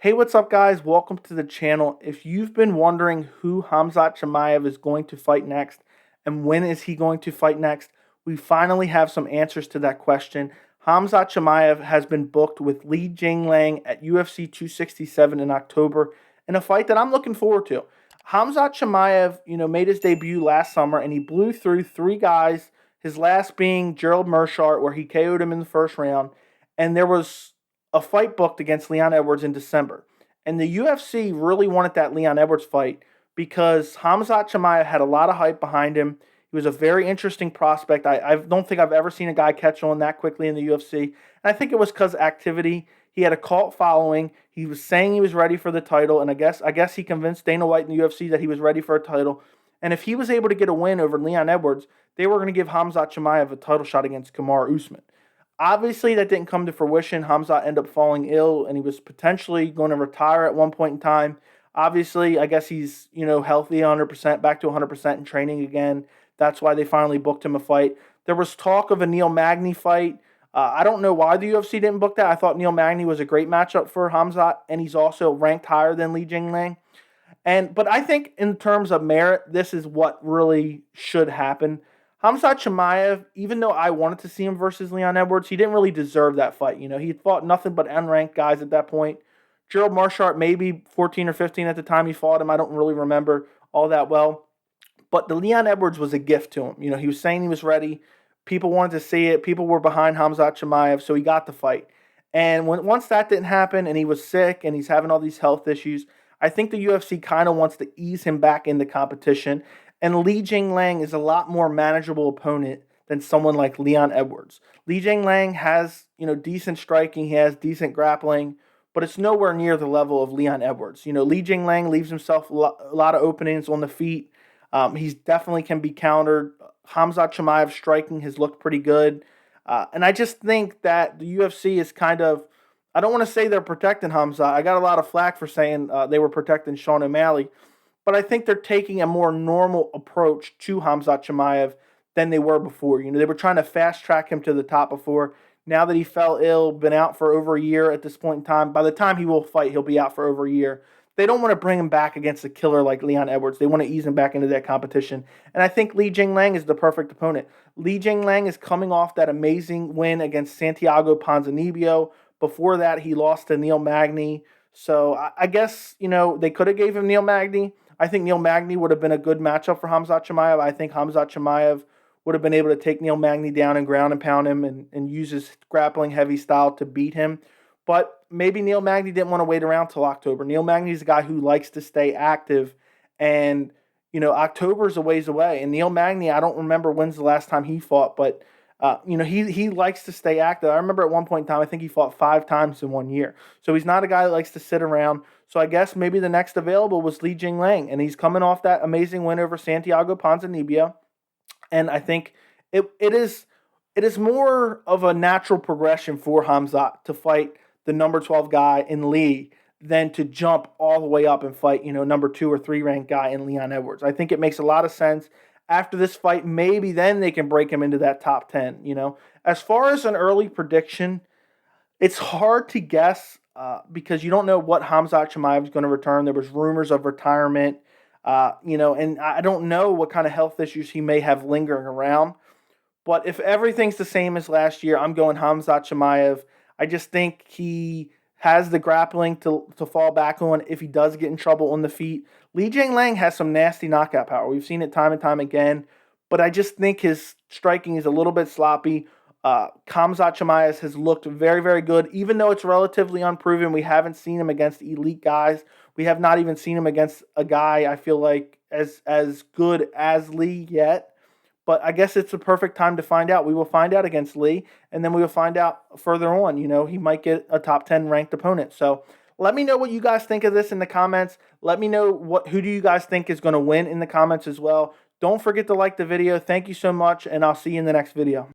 Hey, what's up, guys? Welcome to the channel. If you've been wondering who Khamzat Chimaev is going to fight next and when is he going to fight next, we finally have some answers to that question. Khamzat Chimaev has been booked with Lil Jingliang at UFC 267 in October in a fight that I'm looking forward to. Khamzat Chimaev, made his debut last summer and he blew through three guys, his last being Gerald Meerschaert, where he KO'd him in the first round. And there was a fight booked against Leon Edwards in December. And the UFC really wanted that Leon Edwards fight because Khamzat Chimaev had a lot of hype behind him. He was a very interesting prospect. I don't think I've ever seen a guy catch on that quickly in the UFC. And I think it was because activity. He had a cult following. He was saying he was ready for the title. And I guess he convinced Dana White in the UFC that he was ready for a title. And if he was able to get a win over Leon Edwards, they were going to give Khamzat Chimaev a title shot against Kamaru Usman. Obviously, that didn't come to fruition. Khamzat ended up falling ill, and he was potentially going to retire at one point in time. Obviously, I guess he's healthy 100%, back to 100% in training again. That's why they finally booked him a fight. There was talk of a Neil Magny fight. I don't know why the UFC didn't book that. I thought Neil Magny was a great matchup for Khamzat, and he's also ranked higher than Lil Jingliang. But I think in terms of merit, this is what really should happen. Khamzat Chimaev, even though I wanted to see him versus Leon Edwards, he didn't really deserve that fight. He had fought nothing but unranked guys at that point. Gerald Meerschaert, maybe 14 or 15 at the time he fought him. I don't really remember all that well. But the Leon Edwards was a gift to him. He was saying he was ready. People wanted to see it. People were behind Khamzat Chimaev, so he got the fight. And once that didn't happen and he was sick and he's having all these health issues, I think the UFC kind of wants to ease him back into competition. And Lil Jingliang is a lot more manageable opponent than someone like Leon Edwards. Lil Jingliang has, decent striking, he has decent grappling, but it's nowhere near the level of Leon Edwards. Lil Jingliang leaves himself a lot of openings on the feet. He definitely can be countered. Khamzat Chimaev's striking has looked pretty good. And I just think that the UFC is kind of, I don't want to say they're protecting Khamzat. I got a lot of flack for saying they were protecting Sean O'Malley. But I think they're taking a more normal approach to Khamzat Chimaev than they were before. They were trying to fast track him to the top before. Now that he fell ill, been out for over a year at this point in time, by the time he will fight, he'll be out for over a year. They don't want to bring him back against a killer like Leon Edwards. They want to ease him back into that competition. And I think Lil Jingliang is the perfect opponent. Lil Jingliang is coming off that amazing win against Santiago Ponzinibbio. Before that, he lost to Neil Magny. So I guess, they could have gave him Neil Magny. I think Neil Magny would have been a good matchup for Khamzat Chimaev. I think Khamzat Chimaev would have been able to take Neil Magny down and ground and pound him and use his grappling heavy style to beat him. But maybe Neil Magny didn't want to wait around till October. Neil Magny is a guy who likes to stay active. And, October is a ways away. And Neil Magny, I don't remember when's the last time he fought, but he likes to stay active. I remember at one point in time, I think he fought 5 times in 1 year. So he's not a guy that likes to sit around. So I guess maybe the next available was Lil Jingliang, and he's coming off that amazing win over Santiago Ponzinibbio. And I think it is more of a natural progression for Khamzat to fight the number 12 guy in Lee than to jump all the way up and fight, number 2 or 3 ranked guy in Leon Edwards. I think it makes a lot of sense. After this fight, maybe then they can break him into that top 10, As far as an early prediction, it's hard to guess because you don't know what Khamzat Chimaev is going to return. There was rumors of retirement, and I don't know what kind of health issues he may have lingering around. But if everything's the same as last year, I'm going Khamzat Chimaev. I just think he has the grappling to fall back on if he does get in trouble on the feet. Lil Jingliang has some nasty knockout power. We've seen it time and time again. But I just think his striking is a little bit sloppy. Khamzat Chimaev has looked very, very good. Even though it's relatively unproven, we haven't seen him against elite guys. We have not even seen him against a guy, I feel like, as good as Lee yet. But I guess it's the perfect time to find out. We will find out against Lee, and then we will find out further on. He might get a top 10 ranked opponent. So let me know what you guys think of this in the comments. Let me know who do you guys think is going to win in the comments as well. Don't forget to like the video. Thank you so much, and I'll see you in the next video.